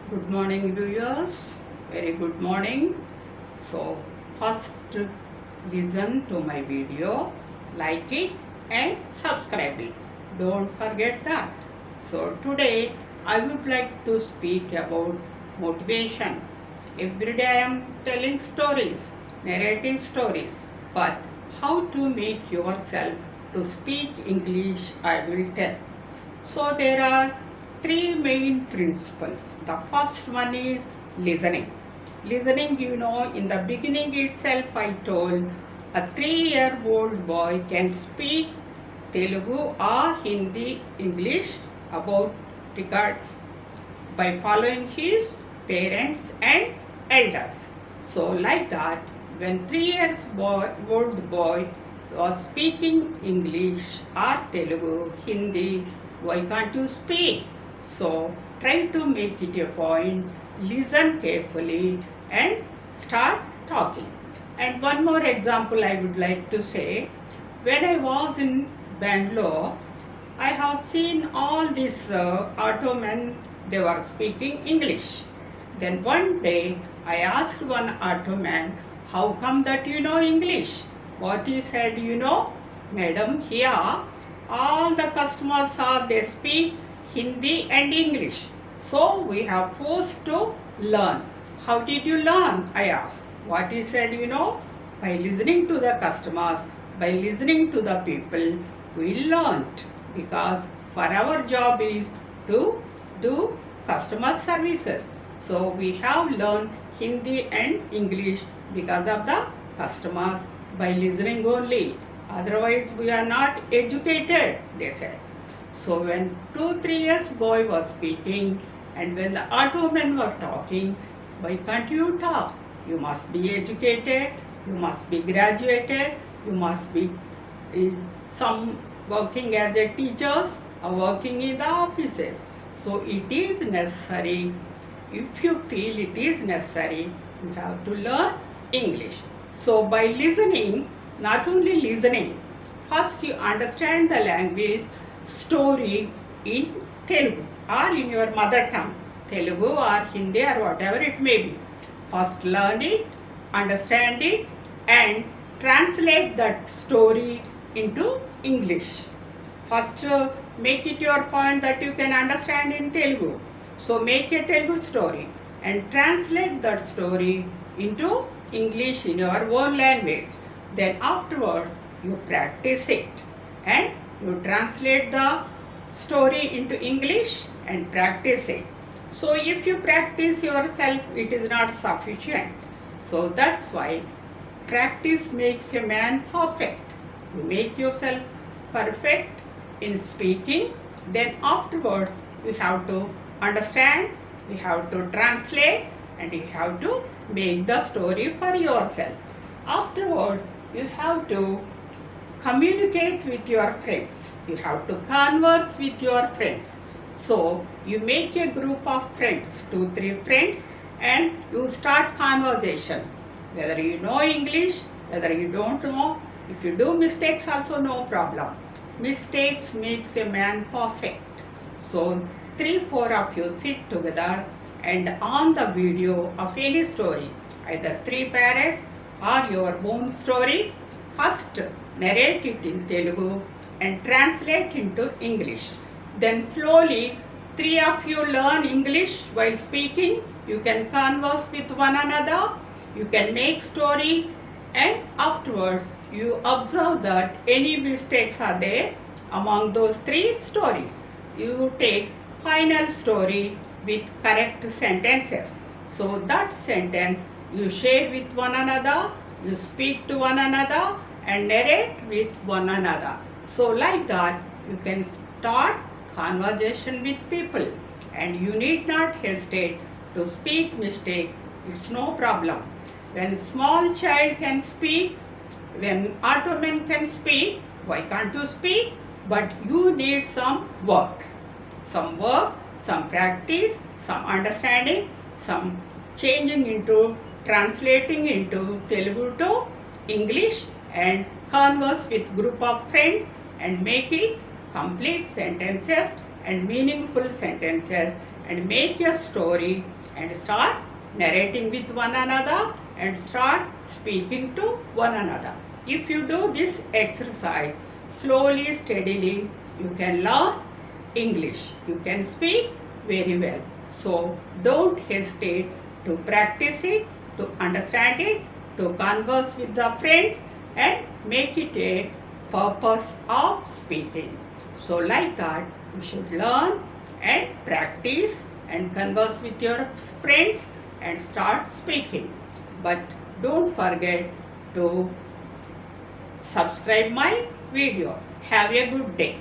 Good morning, viewers. Very good morning. So, first listen to my video, like it and subscribe it. Don't forget that. So, today I would like to speak about motivation. Every day I am telling stories, narrating stories, but how to make yourself to speak English I will tell. So there are three main principles. The first one is listening. Listening, in the beginning itself I told a 3-year-old boy can speak Telugu or Hindi, English about regard by following his parents and elders. So like that, when 3-year-old boy was speaking English or Telugu, Hindi, why can't you speak? So try to make it a point, listen carefully and start talking. And one more example I would like to say, when I was in Bangalore, I have seen all these auto men, they were speaking English. Then one day I asked one auto man, how come that you know English? What he said, madam, here all the customers they speak Hindi and English. So we have forced to learn. How did you learn? I asked. What he said, by listening to the customers, by listening to the people, we learned. Because for our job is to do customer services. So we have learned Hindi and English because of the customers by listening only. Otherwise we are not educated, they said. So when 2-3 years boy was speaking and when the auto men were talking, why can't you talk? You must be educated, you must be graduated, you must be some working as a teachers or working in the offices. So it is necessary, if you feel it is necessary, you have to learn English. So by listening, not only listening, first you understand the language story in Telugu or in your mother tongue, Telugu or Hindi or whatever it may be. First learn it, understand it and translate that story into English. First make it your point that you can understand in Telugu. So make a Telugu story and translate that story into English in your own language. Then afterwards you practice it and you translate the story into English and practice it. So if you practice yourself, it is not sufficient. So that's why practice makes a man perfect. You make yourself perfect in speaking, then afterwards you have to understand, you have to translate and you have to make the story for yourself. Afterwards you have to communicate with your friends, you have to converse with your friends. So you make a group of friends, 2-3 friends, and you start conversation. Whether you know English, whether you don't know, if you do mistakes also no problem. Mistakes makes a man perfect. So 3-4 of you sit together and on the video of any story, either 3 parrots or your own story, first narrate it in Telugu and translate into English. Then slowly 3 of you learn English while speaking. You can converse with one another, you can make story and afterwards you observe that any mistakes are there among those 3 stories. You take final story with correct sentences. So that sentence you share with one another, you speak to one another and narrate with one another. So like that you can start conversation with people and you need not hesitate to speak mistakes. It's no problem. When small child can speak, when auto men can speak, why can't you speak? But you need some work, some practice, some understanding, some changing into, translating into Telugu to English and converse with group of friends and make it complete sentences and meaningful sentences and make a story and start narrating with one another and start speaking to one another. If you do this exercise slowly, steadily, you can learn English. You can speak very well. So don't hesitate to practice it, to understand it, to converse with the friends and make it a purpose of speaking. So like that, you should learn and practice and converse with your friends and start speaking. But don't forget to subscribe my video. Have a good day.